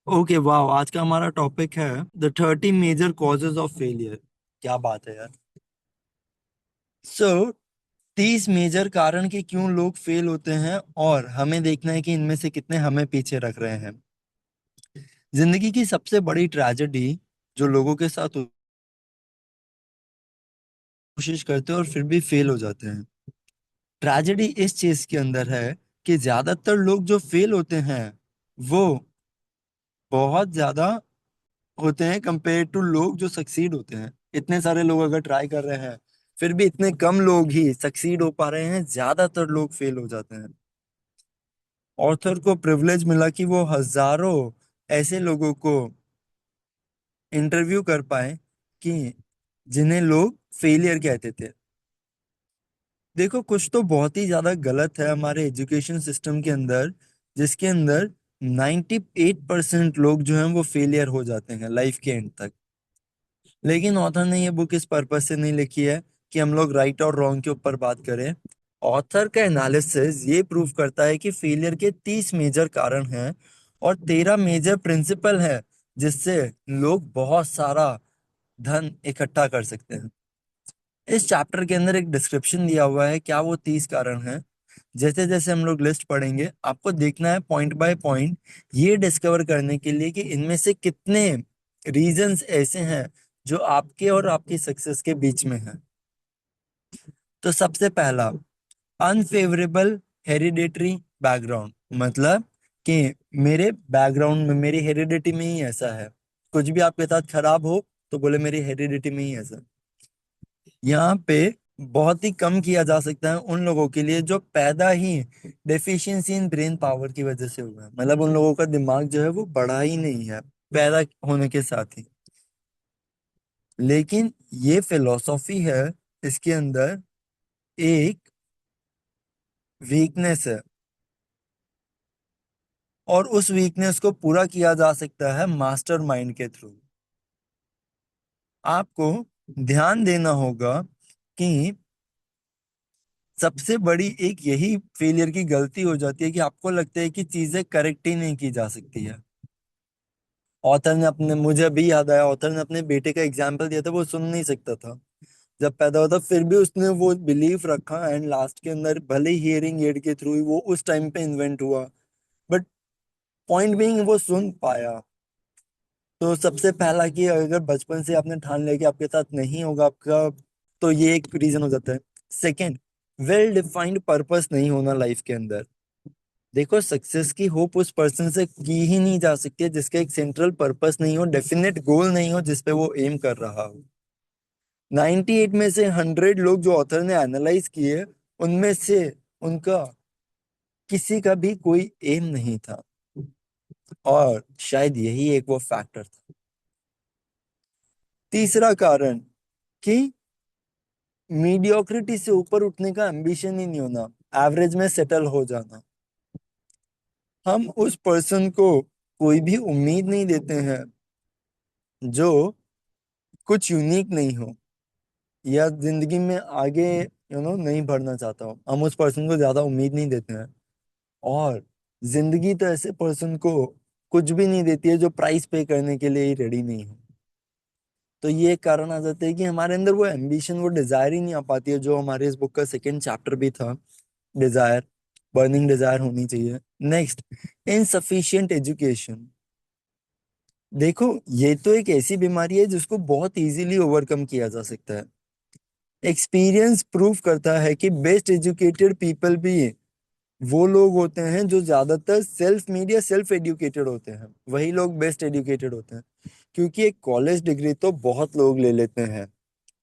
Okay वाह, आज का हमारा टॉपिक है the 30 major causes of failure. क्या बात है यार। सो 30 मेजर कारण कि क्यों लोग फेल होते हैं, और हमें देखना है कि इनमें से कितने हमें पीछे रख रहे हैं। जिंदगी की सबसे बड़ी ट्रेजेडी जो लोगों के साथ कोशिश करते हैं और फिर भी फेल हो जाते हैं। ट्रेजेडी इस चीज के अंदर है कि ज्यादातर लोग जो फेल होते हैं वो बहुत ज्यादा होते हैं कंपेयर टू लोग जो सक्सीड होते हैं। इतने सारे लोग अगर ट्राई कर रहे हैं, फिर भी इतने कम लोग ही सक्सीड हो पा रहे हैं, ज्यादातर लोग फेल हो जाते हैं। ऑथर को प्रिविलेज मिला कि वो हजारों ऐसे लोगों को इंटरव्यू कर पाए कि जिन्हें लोग फेलियर कहते थे। देखो, कुछ तो बहुत ही ज्यादा गलत है हमारे एजुकेशन सिस्टम के अंदर, जिसके अंदर 98% लोग जो हैं वो फेलियर हो जाते हैं लाइफ के एंड तक। लेकिन ऑथर ने ये बुक इस पर्पस से नहीं लिखी है कि हम लोग राइट और रॉन्ग के ऊपर बात करें। ऑथर का एनालिसिस ये प्रूव करता है कि फेलियर के 30 मेजर कारण हैं और 13 मेजर प्रिंसिपल है जिससे लोग बहुत सारा धन इकट्ठा कर सकते हैं। इस चैप्टर के अंदर एक डिस्क्रिप्शन दिया हुआ है क्या वो 30 कारण हैं। जैसे जैसे हम लोग लिस्ट पढ़ेंगे, आपको देखना है पॉइंट बाय पॉइंट, ये डिस्कवर करने के लिए कि इनमें से कितने रीजंस ऐसे हैं जो आपके और आपकी सक्सेस के बीच में है। तो सबसे पहला, अनफेवरेबल हेरिडेटरी बैकग्राउंड। मतलब कि मेरे बैकग्राउंड में, मेरी हेरिडिटी में ही ऐसा है। कुछ भी आपके साथ खराब हो तो बोले मेरी हेरिडिटी में ही ऐसा। यहाँ पे बहुत ही कम किया जा सकता है उन लोगों के लिए जो पैदा ही डेफिशिएंसी इन ब्रेन पावर की वजह से हुआ है। मतलब उन लोगों का दिमाग जो है वो बढ़ा ही नहीं है पैदा होने के साथ ही। लेकिन ये फिलॉसफी है, इसके अंदर एक वीकनेस है, और उस वीकनेस को पूरा किया जा सकता है मास्टर माइंड के थ्रू। आपको ध्यान देना होगा कि सबसे बड़ी एक यही फेलियर की गलती हो जाती है कि आपको लगता है कि चीजें करेक्ट ही नहीं की जा सकती है। ऑथर ने अपने, मुझे अभी याद आया, ऑथर ने अपने बेटे का एग्जाम्पल दिया था। वो सुन नहीं सकता था जब पैदा हुआ था, फिर भी उसने वो बिलीफ रखा, एंड लास्ट के अंदर भले ही हियरिंग एड के थ्रू ही वो उस टाइम पे इन्वेंट हुआ, बट पॉइंट बीइंग वो सुन पाया। तो सबसे पहला कि अगर बचपन से आपने ठान लिया कि आपके साथ नहीं होगा आपका, तो ये एक रीजन हो जाता है। सेकंड, वेल डिफाइंड पर्पस नहीं होना लाइफ के अंदर। देखो, सक्सेस की होप उस पर्सन से की ही नहीं जा सकती है जिसका एक सेंट्रल पर्पस नहीं हो, डेफिनेट गोल नहीं हो जिसपे वो एम कर रहा हो। 98 में से 100 लोग जो ऑथर ने एनालाइज किए, उनमें से उनका किसी का भी कोई एम नहीं था, और शायद यही एक वो फैक्टर था। तीसरा कारण कि मीडियोक्रिटी से ऊपर उठने का एम्बिशन ही नहीं होना, एवरेज में सेटल हो जाना। हम उस पर्सन को कोई भी उम्मीद नहीं देते हैं जो कुछ यूनिक नहीं हो या जिंदगी में आगे नहीं बढ़ना चाहता हो। हम उस पर्सन को ज्यादा उम्मीद नहीं देते हैं, और जिंदगी तो ऐसे पर्सन को कुछ भी नहीं देती है जो प्राइस पे करने के लिए ही रेडी नहीं हो। तो ये एक कारण आ जाता है कि हमारे अंदर वो एम्बिशन, वो डिजायर ही नहीं आ पाती है, जो हमारे इस बुक का सेकंड चैप्टर भी था, डिजायर, बर्निंग डिजायर होनी चाहिए। Next, insufficient education. देखो, ये तो एक ऐसी बीमारी है जिसको बहुत इजीली ओवरकम किया जा सकता है। एक्सपीरियंस प्रूव करता है कि बेस्ट एजुकेटेड पीपल भी वो लोग होते हैं जो ज्यादातर सेल्फ मेड या सेल्फ एजुकेटेड होते हैं। वही लोग बेस्ट एजुकेटेड होते हैं, क्योंकि एक कॉलेज डिग्री तो बहुत लोग ले लेते हैं,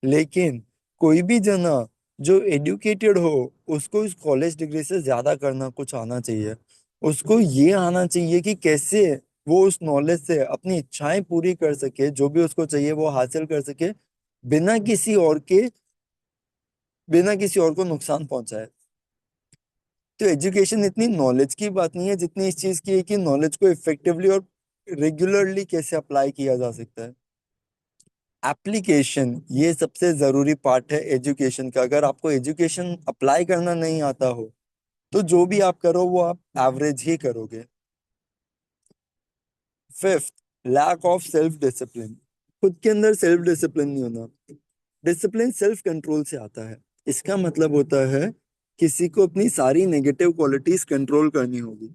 लेकिन कोई भी जना जो एजुकेटेड हो, उसको इस कॉलेज डिग्री से ज्यादा करना कुछ आना चाहिए। उसको ये आना चाहिए कि कैसे वो उस नॉलेज से अपनी इच्छाएं पूरी कर सके, जो भी उसको चाहिए वो हासिल कर सके, बिना किसी और के, बिना किसी और को नुकसान पहुंचाए। तो एजुकेशन इतनी नॉलेज की बात नहीं है जितनी इस चीज की है कि नॉलेज को इफेक्टिवली और रेगुलरली कैसे अप्लाई किया जा सकता है। एप्लीकेशन, ये सबसे जरूरी पार्ट है एजुकेशन का। अगर आपको एजुकेशन अप्लाई करना नहीं आता हो तो जो भी आप करो वो आप एवरेज ही करोगे। Fifth, lack of self discipline. खुद के अंदर सेल्फ डिसिप्लिन नहीं होना। डिसिप्लिन सेल्फ कंट्रोल से आता है। इसका मतलब होता है किसी को अपनी सारी नेगेटिव क्वालिटीज कंट्रोल करनी होगी।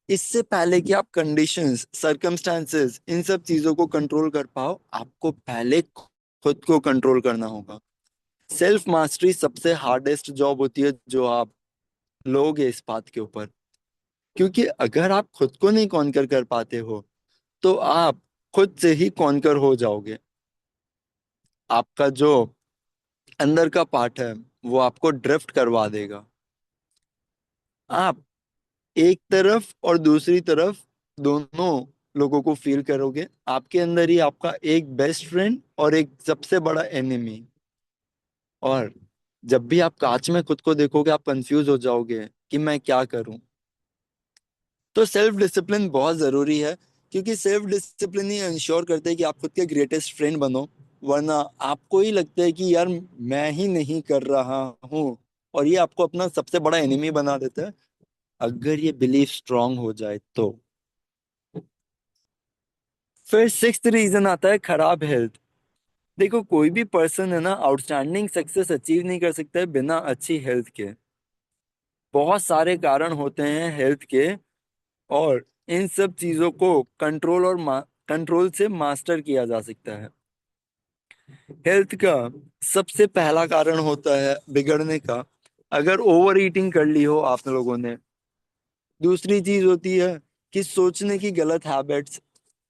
इससे पहले कि आप कंडीशंस, सर्कमस्टांसेस, इन सब चीजों को कंट्रोल कर पाओ, आपको पहले खुद को कंट्रोल करना होगा। सेल्फ मास्टरी सबसे हार्डेस्ट जॉब होती है जो आप लोगे इस बात के ऊपर। क्योंकि अगर आप खुद को नहीं कॉन्कर कर पाते हो तो आप खुद से ही कॉन्कर हो जाओगे। आपका जो अंदर का पार्ट है वो आपको ड्रिफ्ट करवा देगा। आप एक तरफ और दूसरी तरफ दोनों लोगों को फील करोगे। आपके अंदर ही आपका एक बेस्ट फ्रेंड और एक सबसे बड़ा एनिमी। और जब भी आप कांच में खुद को देखोगे आप कंफ्यूज हो जाओगे कि मैं क्या करूं। तो सेल्फ डिसिप्लिन बहुत जरूरी है, क्योंकि सेल्फ डिसिप्लिन ही इंश्योर करता है कि आप खुद के ग्रेटेस्ट फ्रेंड बनो। वरना आपको ही लगता है कि यार मैं ही नहीं कर रहा हूँ, और ये आपको अपना सबसे बड़ा एनिमी बना देता है। अगर ये बिलीफ स्ट्रांग हो जाए तो। फिर सिक्स्थ रीजन आता है खराब हेल्थ। देखो, कोई भी पर्सन है ना, आउटस्टैंडिंग सक्सेस अचीव नहीं कर सकता है बिना अच्छी हेल्थ के। बहुत सारे कारण होते हैं हेल्थ के, और इन सब चीजों को कंट्रोल और कंट्रोल से मास्टर किया जा सकता है। हेल्थ का सबसे पहला कारण होता है बिगड़ने का, अगर ओवर ईटिंग कर ली हो आप लोगों ने। दूसरी चीज होती है कि सोचने की गलत हैबिट्स,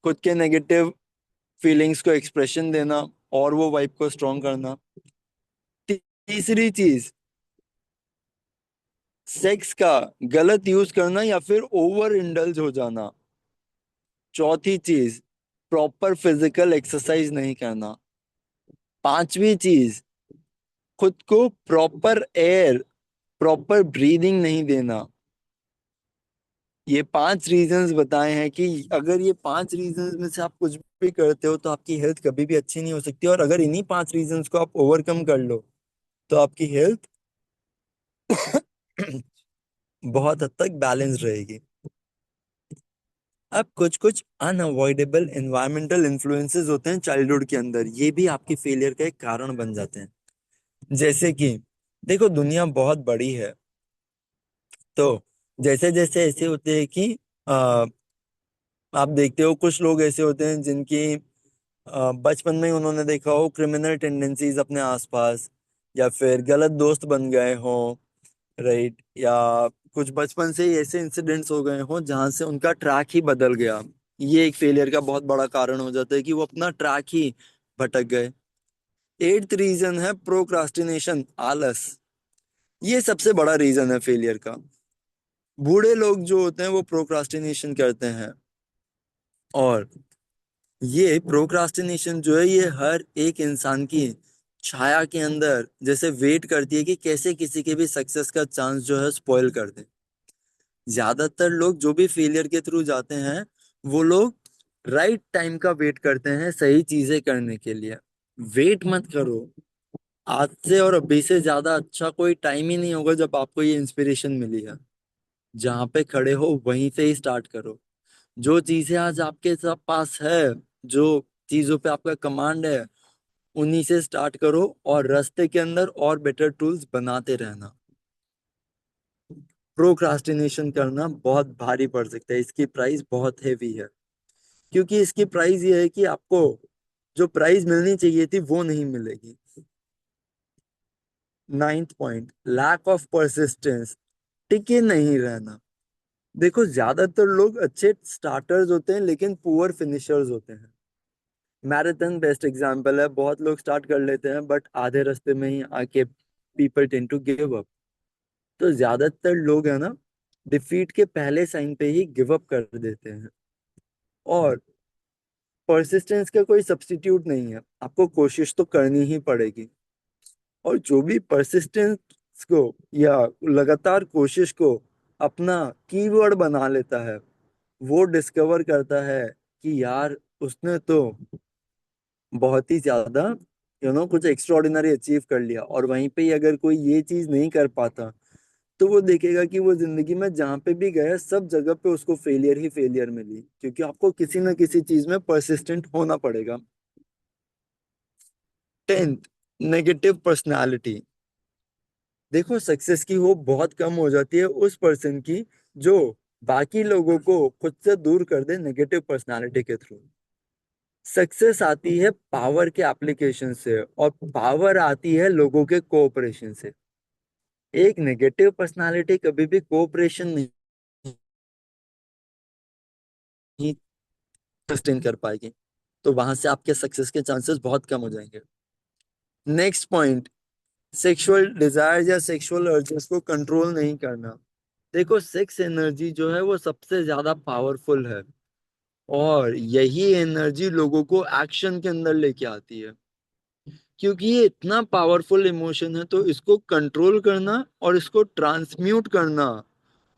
खुद के नेगेटिव फीलिंग्स को एक्सप्रेशन देना और वो वाइब को स्ट्रॉन्ग करना। तीसरी चीज, सेक्स का गलत यूज करना या फिर ओवर इंडल्ज हो जाना। चौथी चीज, प्रॉपर फिजिकल एक्सरसाइज नहीं करना। पांचवी चीज, खुद को प्रॉपर एयर, प्रॉपर ब्रीदिंग नहीं देना। ये पांच रीजंस बताए हैं कि अगर ये पांच रीजंस में से आप कुछ भी करते हो तो आपकी हेल्थ कभी भी अच्छी नहीं हो सकती, और अगर इन्हीं पांच रीजंस को आप ओवरकम कर लो तो आपकी हेल्थ बहुत हद तक बैलेंस रहेगी। अब कुछ कुछ अनअवॉइडेबल एनवायरमेंटल इन्फ्लुएंसेस होते हैं चाइल्डहुड के अंदर, ये भी आपकी फेलियर का एक कारण बन जाते हैं। जैसे कि देखो, दुनिया बहुत बड़ी है। तो जैसे जैसे ऐसे होते हैं कि आ, आप देखते हो कुछ लोग ऐसे होते हैं जिनकी बचपन में ही उन्होंने देखा हो क्रिमिनल टेंडेंसीज अपने आसपास, या फिर गलत दोस्त बन गए हों, राइट, या कुछ बचपन से ही ऐसे इंसिडेंट्स हो गए हों जहां से उनका ट्रैक ही बदल गया। ये एक फेलियर का बहुत बड़ा कारण हो जाता है कि वो अपना ट्रैक ही भटक गए। एट्थ रीजन है प्रोक्रास्टिनेशन, आलस। ये सबसे बड़ा रीजन है फेलियर का। बूढ़े लोग जो होते हैं वो प्रोक्रास्टिनेशन करते हैं, और ये प्रोक्रास्टिनेशन जो है ये हर एक इंसान की छाया के अंदर जैसे वेट करती है कि कैसे किसी के भी सक्सेस का चांस जो है स्पॉइल कर दे। ज्यादातर लोग जो भी फेलियर के थ्रू जाते हैं वो लोग राइट टाइम का वेट करते हैं सही चीजें करने के लिए। वेट मत करो। आज से और अभी से ज्यादा अच्छा कोई टाइम ही नहीं होगा जब आपको ये इंस्पिरेशन मिली है। जहां पे खड़े हो वहीं से ही स्टार्ट करो। जो चीजें आज आपके सब पास है, जो चीजों पे आपका कमांड है, उन्हीं से स्टार्ट करो, और रास्ते के अंदर और बेटर टूल्स बनाते रहना। प्रोक्रास्टिनेशन करना बहुत भारी पड़ सकता है, इसकी प्राइस बहुत हेवी है। क्योंकि इसकी प्राइस ये है कि आपको जो प्राइस मिलनी चाहिए थी वो नहीं मिलेगी। Ninth point, lack of persistence, टिके नहीं रहना। देखो, ज्यादातर लोग अच्छे स्टार्टर्स होते हैं लेकिन पुअर फिनिशर्स होते हैं। मैराथन बेस्ट एग्जांपल है। बहुत लोग स्टार्ट कर लेते हैं बट आधे रास्ते में ही आके people tend to give up. तो ज्यादातर लोग है ना, डिफीट के पहले साइन पे ही गिव अप कर देते हैं। और परसिस्टेंस का कोई सब्स्टिट्यूट नहीं है, आपको कोशिश तो करनी ही पड़ेगी। और जो भी परसिस्टेंस को या लगातार कोशिश को अपना कीवर्ड बना लेता है, वो डिस्कवर करता है कि यार उसने तो बहुत ही ज्यादा कुछ एक्स्ट्रॉर्डिनरी अचीव कर लिया, और वहीं पे ही अगर कोई ये चीज नहीं कर पाता तो वो देखेगा कि वो जिंदगी में जहां पे भी गया सब जगह पे उसको फेलियर ही फेलियर मिली, क्योंकि आपको किसी ना किसी चीज में परसिस्टेंट होना पड़ेगा। 10th, negative personality. देखो, सक्सेस की होप बहुत कम हो जाती है उस पर्सन की जो बाकी लोगों को खुद से दूर कर दे नेगेटिव पर्सनालिटी के थ्रू। सक्सेस आती है पावर के एप्लीकेशन से, और पावर आती है लोगों के कोऑपरेशन से। एक नेगेटिव पर्सनालिटी कभी भी कोऑपरेशन नहीं सस्टेन कर पाएगी, तो वहां से आपके सक्सेस के चांसेस बहुत कम हो जाएंगे। नेक्स्ट पॉइंट, सेक्सुअल डिजायर या सेक्सुअल अर्जेस को कंट्रोल नहीं करना। देखो, सेक्स एनर्जी जो है वो सबसे ज्यादा पावरफुल है, और यही एनर्जी लोगों को एक्शन के अंदर लेके आती है। क्योंकि ये इतना पावरफुल इमोशन है, तो इसको कंट्रोल करना और इसको ट्रांसम्यूट करना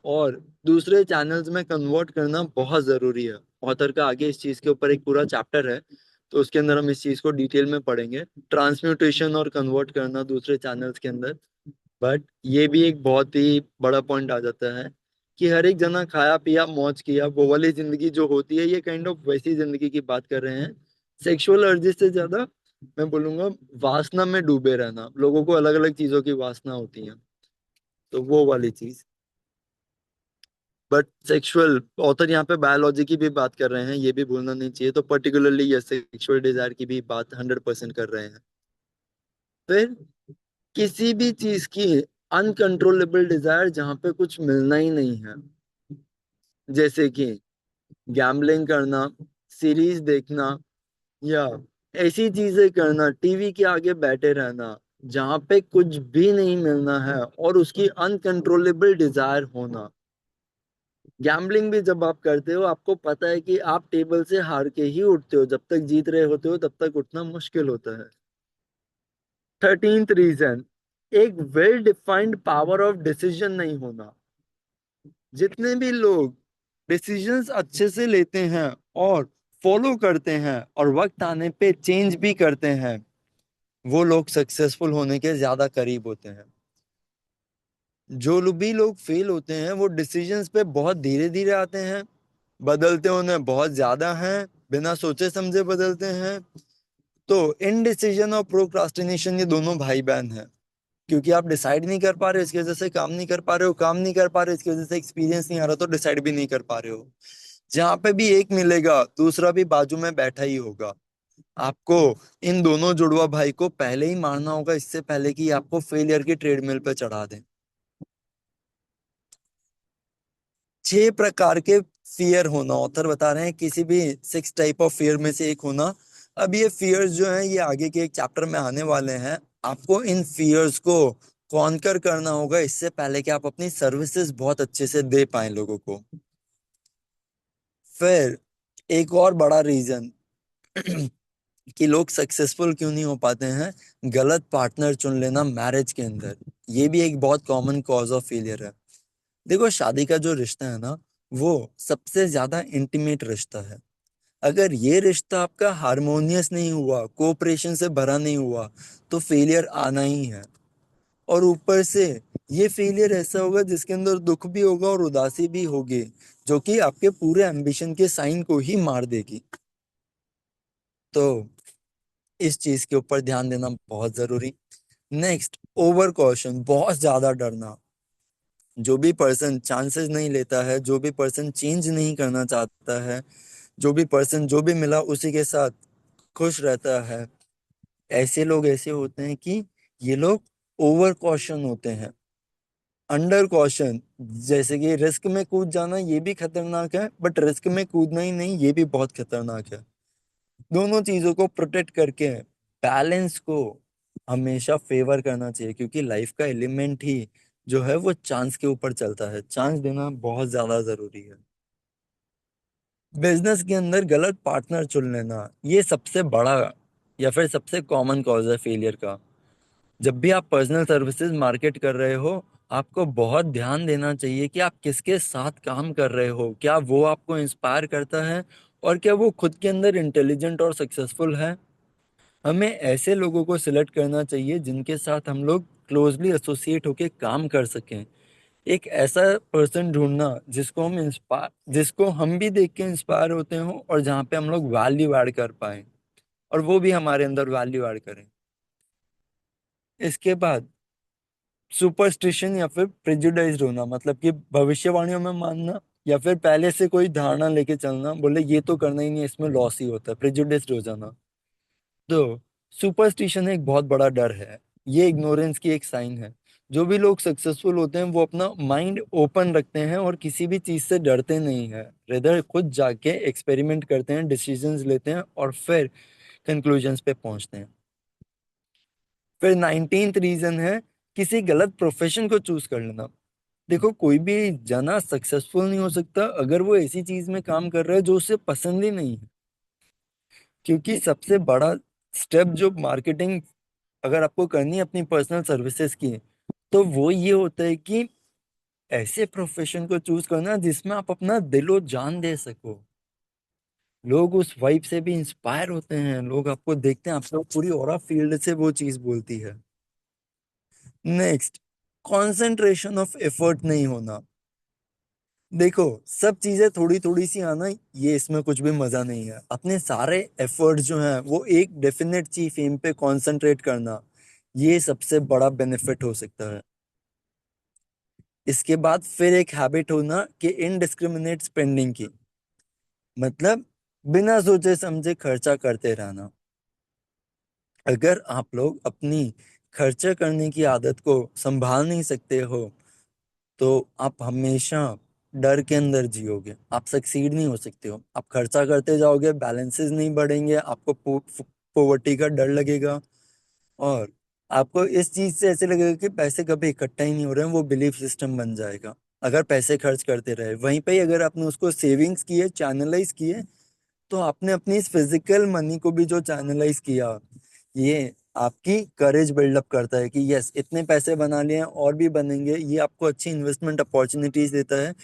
और दूसरे चैनल्स में कन्वर्ट करना बहुत जरूरी है। ऑथर का आगे इस चीज के ऊपर एक पूरा चैप्टर है, तो उसके अंदर हम इस चीज को डिटेल में पढ़ेंगे, ट्रांसम्यूटेशन और कन्वर्ट करना दूसरे चैनल्स के अंदर। बट ये भी एक बहुत ही बड़ा पॉइंट आ जाता है कि हर एक जना खाया पिया मौज किया वो वाली जिंदगी जो होती है, ये काइंड ऑफ वैसी जिंदगी की बात कर रहे हैं। सेक्सुअल अर्जिस से ज्यादा मैं बोलूंगा वासना में डूबे रहना। लोगों को अलग अलग चीजों की वासना होती है, तो वो वाली चीज। बट सेक्सुअल, ऑथर यहाँ पे बायोलॉजी की भी बात कर रहे हैं, ये भी भूलना नहीं चाहिए। तो पर्टिकुलरली ये सेक्सुअल डिजायर की भी बात 100% कर रहे हैं। फिर किसी भी चीज की अनकंट्रोलेबल डिजायर जहां पे कुछ मिलना ही नहीं है, जैसे कि गैम्बलिंग करना, सीरीज देखना, या ऐसी चीजें करना, टीवी के आगे बैठे रहना जहां पे कुछ भी नहीं मिलना है, और उसकी अनकंट्रोलेबल डिजायर होना। गैम्बलिंग भी जब आप करते हो, आपको पता है कि आप टेबल से हार के ही उठते हो, जब तक जीत रहे होते हो तब तक उठना मुश्किल होता है। 13th रीजन, एक well defined power of decision नहीं होना। जितने भी लोग डिसीजंस अच्छे से लेते हैं और फॉलो करते हैं और वक्त आने पे चेंज भी करते हैं, वो लोग सक्सेसफुल होने के ज्यादा करीब होते हैं। जो भी लोग फेल होते हैं वो डिसीजंस पे बहुत धीरे धीरे आते हैं, बदलते उन्हें बहुत ज्यादा हैं, बिना सोचे समझे बदलते हैं। तो इनडिसीजन और प्रोक्रास्टिनेशन ये दोनों भाई बहन हैं, क्योंकि आप डिसाइड नहीं कर पा रहे हो, इसकी वजह से काम नहीं कर पा रहे हो, काम नहीं कर पा रहे हो, इसकी वजह से एक्सपीरियंस नहीं आ रहा, तो डिसाइड भी नहीं कर पा रहे हो। जहां पे भी एक मिलेगा दूसरा भी बाजू में बैठा ही होगा। आपको इन दोनों जुड़वा भाई को पहले ही मारना होगा, इससे पहले कि आपको फेलियर की ट्रेडमिल पे चढ़ा दें। 6 प्रकार के फियर होना, ऑथर बता रहे हैं, किसी भी 6 टाइप ऑफ फियर में से एक होना। अब ये फियर्स जो हैं ये आगे के एक चैप्टर में आने वाले हैं। आपको इन फियर्स को कॉन्कर करना होगा, इससे पहले कि आप अपनी सर्विसेज बहुत अच्छे से दे पाए लोगों को। फिर एक और बड़ा रीजन कि लोग सक्सेसफुल क्यों नहीं हो पाते हैं, गलत पार्टनर चुन लेना मैरिज के अंदर। ये भी एक बहुत कॉमन कॉज ऑफ फेलियर है। देखो, शादी का जो रिश्ता है ना, वो सबसे ज्यादा इंटीमेट रिश्ता है। अगर ये रिश्ता आपका हारमोनियस नहीं हुआ, कोऑपरेशन से भरा नहीं हुआ, तो फेलियर आना ही है। और ऊपर से ये फेलियर ऐसा होगा जिसके अंदर दुख भी होगा और उदासी भी होगी, जो कि आपके पूरे एम्बिशन के साइन को ही मार देगी। तो इस चीज के ऊपर ध्यान देना बहुत जरूरी। नेक्स्ट, ओवर कॉशन, बहुत ज्यादा डरना। जो भी पर्सन चांसेस नहीं लेता है, जो भी पर्सन चेंज नहीं करना चाहता है, जो भी पर्सन जो भी मिला उसी के साथ खुश रहता है, ऐसे लोग ऐसे होते हैं कि ये लोग ओवर कॉशन होते हैं। अंडर कॉशन, जैसे कि रिस्क में कूद जाना, ये भी खतरनाक है, बट रिस्क में कूदना ही नहीं, ये भी बहुत खतरनाक है। दोनों चीजों को प्रोटेक्ट करके बैलेंस को हमेशा फेवर करना चाहिए, क्योंकि लाइफ का एलिमेंट ही जो है वो चांस के ऊपर चलता है। चांस देना बहुत ज्यादा जरूरी है। बिजनेस के अंदर गलत पार्टनर चुन लेना, ये सबसे बड़ा या फिर सबसे कॉमन कॉज है फेलियर का। जब भी आप पर्सनल सर्विसेज मार्केट कर रहे हो, आपको बहुत ध्यान देना चाहिए कि आप किसके साथ काम कर रहे हो, क्या वो आपको इंस्पायर करता है, और क्या वो खुद के अंदर इंटेलिजेंट और सक्सेसफुल है। हमें ऐसे लोगों को सिलेक्ट करना चाहिए जिनके साथ हम लोग क्लोजली एसोसिएट होके काम कर सकें। एक ऐसा पर्सन ढूंढना जिसको हम भी देख के इंस्पायर होते हो, और जहाँ पे हम लोग वैल्यू ऐड कर पाए, और वो भी हमारे अंदर वैल्यू ऐड करें। इसके बाद सुपरस्टिशन या फिर प्रेजुडाइज्ड होना, मतलब कि भविष्यवाणियों में मानना, या फिर पहले से कोई धारणा लेके चलना, बोले ये तो करना ही नहीं है, इसमें लॉस ही होता है, प्रेजुडिस्ड हो जाना। तो सुपरस्टिशन एक बहुत बड़ा डर है, ये इग्नोरेंस की एक साइन है। जो भी लोग सक्सेसफुल होते हैं वो अपना माइंड ओपन रखते हैं और किसी भी चीज से डरते नहीं है, रेदर खुद जाके एक्सपेरिमेंट करते हैं, डिसीजंस लेते हैं, और फिर कंक्लूजन्स पे पहुंचते हैं। फिर 19th रीजन है किसी गलत प्रोफेशन को चूज कर लेना। देखो, कोई भी जना सक्सेसफुल नहीं हो सकता अगर वो ऐसी चीज में काम कर रहा है जो उसे पसंद ही नहीं है। क्योंकि सबसे बड़ा स्टेप जो मार्केटिंग अगर आपको करनी है अपनी पर्सनल सर्विसेज की, तो वो ये होता है कि ऐसे प्रोफेशन को चूज करना जिसमें आप अपना दिलो जान दे सको। लोग उस वाइब से भी इंस्पायर होते हैं, लोग आपको देखते हैं, आपको पूरी ऑरा फील्ड से वो चीज बोलती है। नेक्स्ट, कंसंट्रेशन ऑफ एफर्ट नहीं होना। देखो, सब चीजें थोड़ी थोड़ी सी आना, ये इसमें कुछ भी मजा नहीं है। अपने सारे एफर्ट जो हैं वो एक डेफिनेट चीज एम पे कंसंट्रेट करना, ये सबसे बड़ा बेनिफिट हो सकता है। इसके बाद फिर एक हैबिट होना कि इनडिस्क्रिमिनेट स्पेंडिंग की, मतलब बिना सोचे समझे खर्चा करते रहना। अगर आप लोग अपनी खर्चा करने की आदत को संभाल नहीं सकते हो, तो आप हमेशा डर के अंदर जियोगे, आप सक्सीड नहीं हो सकते हो। आप खर्चा करते जाओगे, बैलेंसेस नहीं बढ़ेंगे, आपको पोवर्टी का डर लगेगा, और आपको इस चीज से ऐसे लगेगा कि पैसे कभी इकट्ठा ही नहीं हो रहे हैं, वो बिलीफ सिस्टम बन जाएगा। अगर पैसे खर्च करते रहे, वहीं पे ही अगर आपने उसको सेविंग्स किए, चैनलाइज किए, तो आपने अपनी इस फिजिकल मनी को भी जो चैनलाइज किया, ये आपकी करेज बिल्डअप करता है कि यस, इतने पैसे बना लिए हैं और भी बनेंगे। ये आपको अच्छी इन्वेस्टमेंट अपॉर्चुनिटीज देता है,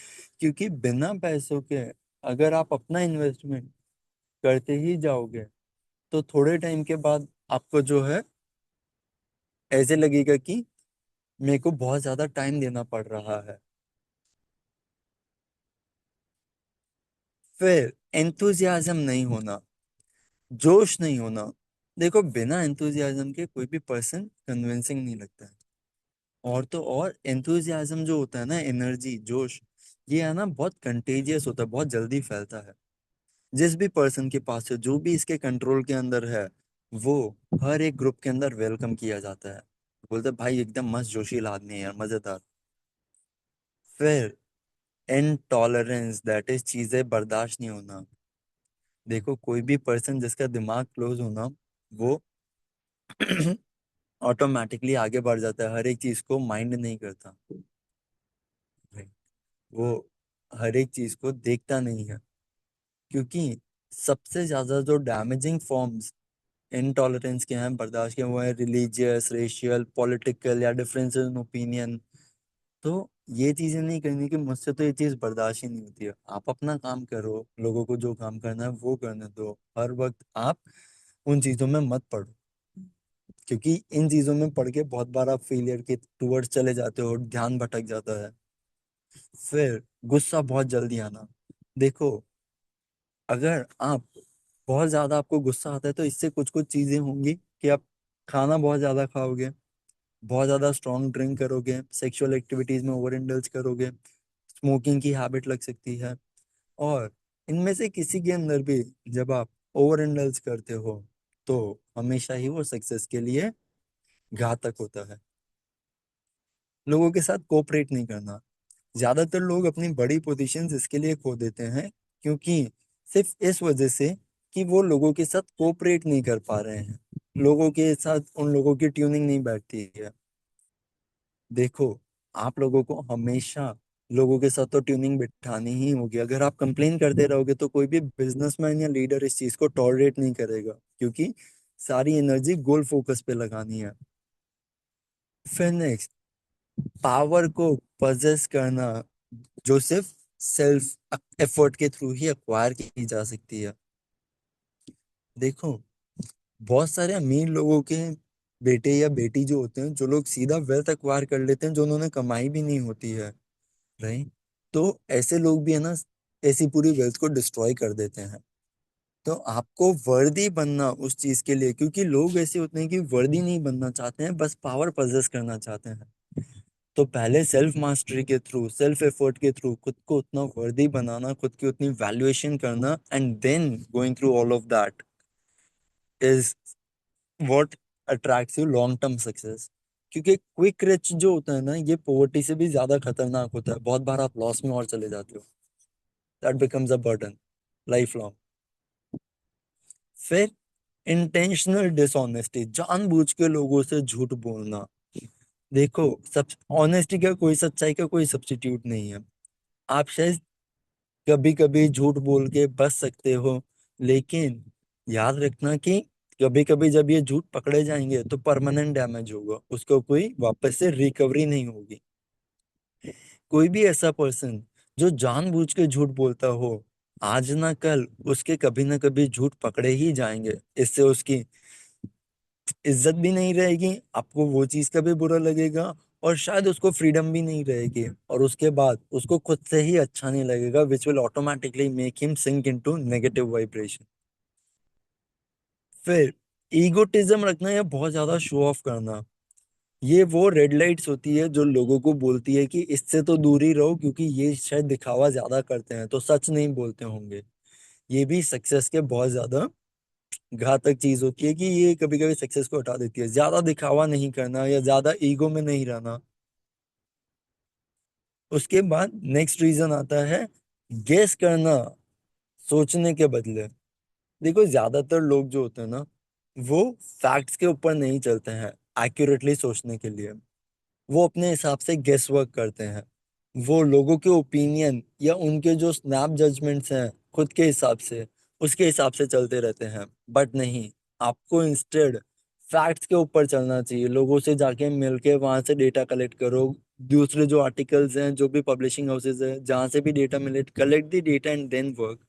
क्योंकि बिना पैसों के अगर आप अपना इन्वेस्टमेंट करते ही जाओगे, तो थोड़े टाइम के बाद आपको जो है ऐसे लगेगा कि मेरे को बहुत ज्यादा टाइम देना पड़ रहा है। फिर एंथुजियाज्म नहीं होना, जोश नहीं होना। देखो, बिना एंथुजियाज्म के कोई भी पर्सन कन्विंसिंग नहीं लगता है। और तो और एंथुजियाज्म जो होता है ना, एनर्जी, जोश, ये है ना बहुत कंटेजियस होता है, बहुत जल्दी फैलता है। जिस भी पर्सन के पास है, जो भी इसके कंट्रोल के अंदर है, वो हर एक ग्रुप के अंदर वेलकम किया जाता है। बोलते हैं, भाई एकदम मस्त जोशीला आदमी है यार, मजेदार। फिर इनटॉलरेंस, दैट इज चीजें बर्दाश्त नहीं होना। देखो, कोई भी पर्सन जिसका दिमाग क्लोज होना, वो ऑटोमेटिकली आगे बढ़ जाता है, हर एक चीज को माइंड नहीं करता। वो हर एक चीज को देखता नहीं है, क्योंकि सबसे ज्यादा जो डैमेजिंग फॉर्म्स इनटॉलरेंस के हैं, बर्दाश्त के, वो है रिलीजियस, रेशियल, पॉलिटिकल, या डिफरेंसेस इन ओपिनियन। तो ये चीजें नहीं करनी कि मुझसे तो ये चीज बर्दाश्त ही नहीं होती है। आप अपना काम करो, लोगों को जो काम करना है वो करने दो, हर वक्त आप उन चीजों में मत पड़ो, क्योंकि इन चीजों में पढ़ के बहुत बार आप फेलियर के टूवर्ड्स चले जाते हो, ध्यान भटक जाता है। फिर गुस्सा बहुत जल्दी आना। देखो, अगर आप बहुत ज्यादा आपको गुस्सा आता है, तो इससे कुछ कुछ चीजें होंगी कि आप खाना बहुत ज्यादा खाओगे, बहुत ज्यादा स्ट्रॉन्ग ड्रिंक करोगे, सेक्सुअल एक्टिविटीज में ओवर इंडल्ज करोगे, स्मोकिंग की हैबिट लग सकती है। और इनमें से किसी के अंदर भी जब आप ओवर इंडल्ज करते हो, तो हमेशा ही वो सक्सेस के लिए घातक होता है। लोगों के साथ कोऑपरेट नहीं करना। ज्यादातर लोग अपनी बड़ी पोजीशंस इसके लिए खो देते हैं, क्योंकि सिर्फ इस वजह से कि वो लोगों के साथ कोऑपरेट नहीं कर पा रहे हैं, लोगों के साथ उन लोगों की ट्यूनिंग नहीं बैठती है। देखो, आप लोगों को हमेशा लोगों के साथ तो ट्यूनिंग बिठानी ही होगी। अगर आप कंप्लेन करते रहोगे, तो कोई भी बिजनेसमैन या लीडर इस चीज को टॉलरेट नहीं करेगा, क्योंकि सारी एनर्जी गोल फोकस पे लगानी है। फिर नेक्स्ट, पावर को पजेस करना, जो सिर्फ सेल्फ एफर्ट के थ्रू ही अक्वायर की जा सकती है। देखो, बहुत सारे अमीर लोगों के बेटे या बेटी जो होते हैं, जो लोग सीधा वेल्थ अक्वायर कर लेते हैं, जो उन्होंने कमाई भी नहीं होती है, राइट। तो ऐसे लोग भी है ना, ऐसी पूरी वेल्थ को डिस्ट्रॉय कर देते हैं। तो आपको वर्दी बनना उस चीज के लिए, क्योंकि लोग ऐसे होते हैं कि वर्दी नहीं बनना चाहते हैं, बस पावर पजेस करना चाहते हैं। तो पहले सेल्फ मास्टरी के थ्रू, सेल्फ एफर्ट के थ्रू खुद को उतना वर्दी बनाना, खुद की उतनी वैल्यूएशन करना, and then going through all of that is what attracts you long term success. क्योंकि क्विक रिच जो होता है ना, ये पॉवर्टी से भी ज्यादा खतरनाक होता है। बहुत बार आप लॉस में और चले जाते हो। That becomes a burden life long. फिर इंटेंशनल डिसऑनेस्टी, जानबूझ के लोगों से झूठ बोलना। देखो, सब ऑनेस्टी का कोई, सच्चाई का कोई सब्स्टिट्यूट नहीं है। आप शायद कभी कभी झूठ बोल के बच सकते हो, लेकिन याद रखना कि कभी कभी जब ये झूठ पकड़े जाएंगे तो परमानेंट डैमेज होगा, उसको कोई वापस से रिकवरी नहीं होगी। कोई भी ऐसा पर्सन जो जानबूझ के झूठ बोलता हो, आज ना कल उसके कभी ना कभी झूठ पकड़े ही जाएंगे। इससे उसकी इज्जत भी नहीं रहेगी, आपको वो चीज का भी बुरा लगेगा, और शायद उसको फ्रीडम भी नहीं रहेगी, और उसके बाद उसको खुद से ही अच्छा नहीं लगेगा, which will automatically make him sink into negative vibration. फिर ईगोटिज्म रखना या बहुत ज्यादा शो ऑफ करना, ये वो रेड लाइट्स होती है जो लोगों को बोलती है कि इससे तो दूर ही रहो, क्योंकि ये शायद दिखावा ज्यादा करते हैं, तो सच नहीं बोलते होंगे। ये भी सक्सेस के बहुत ज्यादा घातक चीज होती है, कि ये कभी कभी सक्सेस को हटा देती है। ज्यादा दिखावा नहीं करना या ज्यादा ईगो में नहीं रहना। उसके बाद नेक्स्ट रीजन आता है गेस करना सोचने के बदले। देखो, ज्यादातर लोग जो होते हैं ना, वो फैक्ट्स के ऊपर नहीं चलते हैं एक्यूरेटली सोचने के लिए। वो अपने हिसाब से गेस वर्क करते हैं। वो लोगों के ओपिनियन या उनके जो स्नैप जजमेंट्स हैं खुद के हिसाब से, उसके हिसाब से चलते रहते हैं। बट नहीं, आपको इंस्टेड फैक्ट्स के ऊपर चलना चाहिए। लोगों से जाके मिलके वहां से डेटा कलेक्ट करो। दूसरे जो आर्टिकल्स हैं, जो भी पब्लिशिंग हाउसेज हैं, जहां से भी डेटा मिले, collect the data and then work.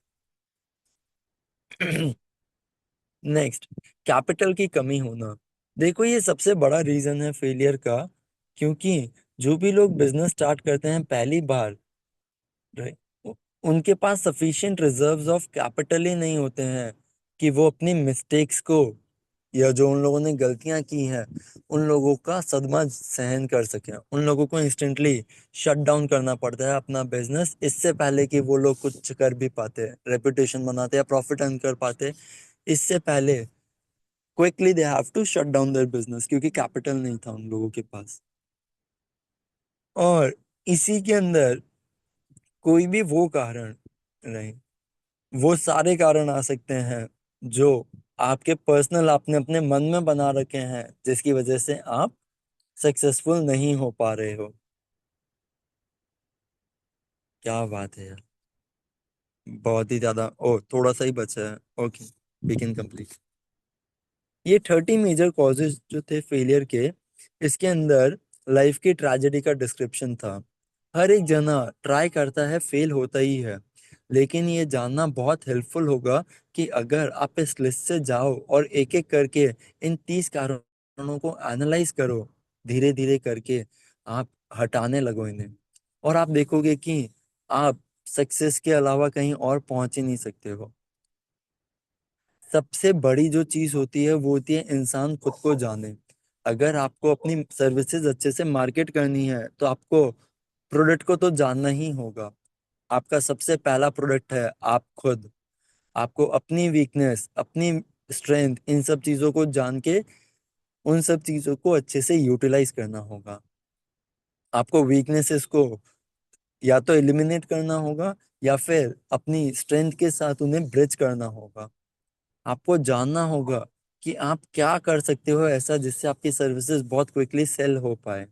Next, capital की कमी होना। देखो, ये सबसे बड़ा रीजन है फेलियर का। क्योंकि जो भी लोग बिजनेस स्टार्ट करते हैं पहली बार, राइट, उनके पास सफिशिएंट रिजर्व्स ऑफ कैपिटल ही नहीं होते हैं कि वो अपनी मिस्टेक्स को, या जो उन लोगों ने गलतियां की हैं, उन लोगों का सदमा सहन कर सकें। उन लोगों को इंस्टेंटली शट डाउन करना पड़ता है अपना बिजनेस, इससे पहले कि वो लोग कुछ कर भी पाते, रेपुटेशन बनाते या प्रॉफिट अर्न कर पाते। इससे पहले quickly they have to shut down their business, क्योंकि कैपिटल नहीं था उन लोगों के पास। और इसी के अंदर कोई भी वो कारण नहीं, वो सारे कारण आ सकते हैं जो आपके पर्सनल आपने अपने मन में बना रखे हैं, जिसकी वजह से आप सक्सेसफुल नहीं हो पा रहे हो। क्या बात है यार, बहुत ही ज्यादा। ओ, थोड़ा सा ही बचा है। Okay, we can complete. ये 30 मेजर कॉजेज जो थे फेलियर के, इसके अंदर लाइफ की ट्रेजेडी का डिस्क्रिप्शन था। हर एक जना ट्राई करता है, फेल होता ही है। लेकिन ये जानना बहुत हेल्पफुल होगा कि अगर आप इस लिस्ट से जाओ और एक एक करके इन 30 कारणों को एनालाइज करो, धीरे धीरे करके आप हटाने लगो इन्हें, और आप देखोगे कि आप सक्सेस के अलावा कहीं और पहुंच ही नहीं सकते हो। सबसे बड़ी जो चीज होती है वो होती है इंसान खुद को जाने। अगर आपको अपनी सर्विसेज अच्छे से मार्केट करनी है, तो आपको प्रोडक्ट को तो जानना ही होगा। आपका सबसे पहला प्रोडक्ट है आप खुद। आपको अपनी वीकनेस, अपनी स्ट्रेंथ, इन सब चीजों को जान के उन सब चीजों को अच्छे से यूटिलाइज करना होगा। आपको वीकनेसेस को या तो एलिमिनेट करना होगा, या फिर अपनी स्ट्रेंथ के साथ उन्हें ब्रिज करना होगा। आपको जानना होगा कि आप क्या कर सकते हो ऐसा, जिससे आपकी सर्विसेज बहुत क्विकली सेल हो पाए।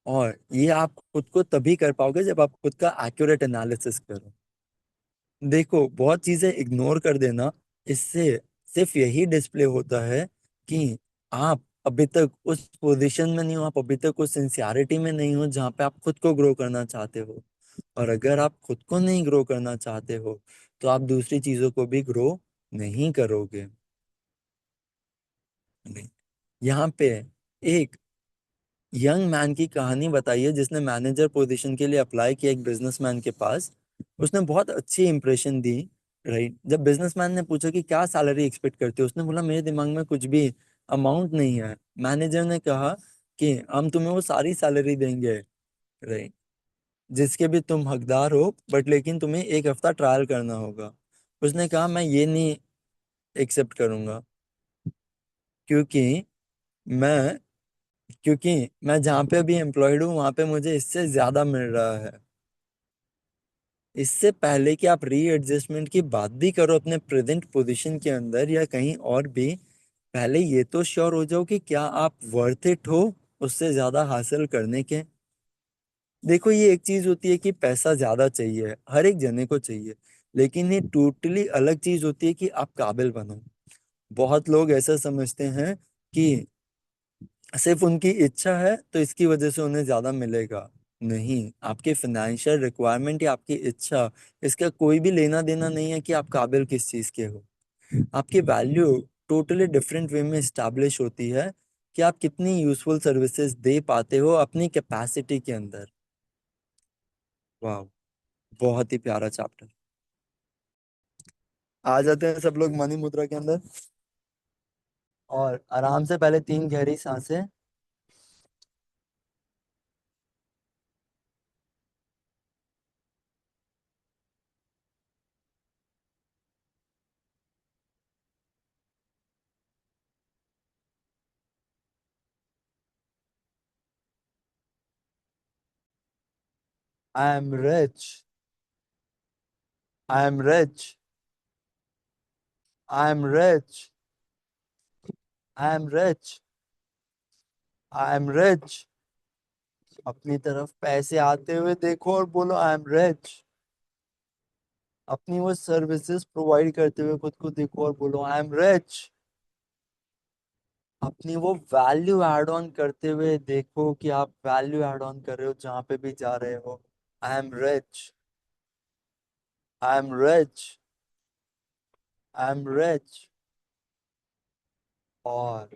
और ये आप खुद को तभी कर पाओगे जब आप खुद का एक्यूरेट एनालिसिस करो। देखो, बहुत चीजें इग्नोर कर देना, इससे सिर्फ यही डिस्प्ले होता है कि आप अभी तक उस पोजीशन में नहीं हो, आप अभी तक उस सिंसियरिटी में नहीं हो जहाँ पे आप खुद को ग्रो करना चाहते हो। और अगर आप खुद को नहीं ग्रो करना चाहते हो, तो आप दूसरी चीजों को भी ग्रो नहीं करोगे। नहीं। यहाँ पे एक यंग मैन की कहानी बताइए जिसने मैनेजर पोजीशन के लिए अप्लाई किया एक बिजनेसमैन के पास। उसने बहुत अच्छी इंप्रेशन दी। राइट, जब बिजनेसमैन ने पूछा कि क्या सैलरी एक्सपेक्ट करते हो, उसने बोला मेरे दिमाग में कुछ भी अमाउंट नहीं है। मैनेजर ने कहा कि हम तुम्हें वो सारी सैलरी देंगे, राइट, जिसके भी तुम हकदार हो, बट लेकिन तुम्हें एक हफ्ता ट्रायल करना होगा। उसने कहा मैं ये नहीं एक्सेप्ट करूंगा, क्योंकि मैं क्योंकि मैं जहाँ पे अभी एम्प्लॉयड हूँ वहां पे मुझे इससे ज्यादा मिल रहा है। इससे पहले कि आप रीएडजस्टमेंट की बात भी करो अपने प्रेजेंट पोजीशन के अंदर या कहीं और भी, पहले ये तो श्योर हो जाओ कि क्या आप वर्थ इट हो उससे ज्यादा हासिल करने के। देखो, ये एक चीज होती है कि पैसा ज्यादा चाहिए, हर एक जने को चाहिए, लेकिन ये टोटली अलग चीज होती है कि आप काबिल बनो। बहुत लोग ऐसा समझते हैं कि सिर्फ उनकी इच्छा है तो इसकी वजह से उन्हें ज्यादा मिलेगा। नहीं, आपके फाइनेंशियल रिक्वायरमेंट या आपकी इच्छा, इसका कोई भी लेना देना नहीं है कि आप काबिल किस चीज के हो। आपकी वैल्यू टोटली डिफरेंट वे में इस्टेब्लिश होती है कि आप कितनी यूजफुल सर्विसेज दे पाते हो अपनी कैपेसिटी के अंदर। वाह, बहुत ही प्यारा चैप्टर। आ जाते हैं सब लोग मनी मुद्रा के अंदर, और आराम से पहले 3 गहरी सांसें। I am rich, I am rich, I am rich, I am rich, I am rich. अपनी तरफ पैसे आते हुए देखो और बोलो आई एम रिच। अपनी वो सर्विसेज प्रोवाइड करते हुए खुद को देखो और बोलो आई एम रिच। अपनी वो वैल्यू एड ऑन करते हुए देखो कि आप वैल्यू एड ऑन कर रहे हो जहां पे भी जा रहे हो। I am rich, I am rich, I am rich. और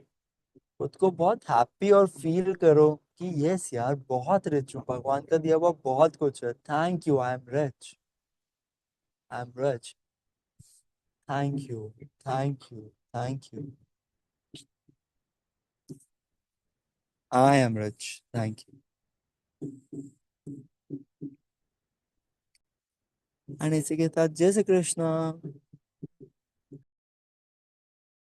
खुद को बहुत हैप्पी और फील करो कि यस यार, बहुत रिच हूँ, भगवान का दिया हुआ बहुत कुछ है, thank you, I am rich, I am rich, thank you, thank you, thank you, I am rich, thank you. And इसी के साथ जय श्री कृष्णा।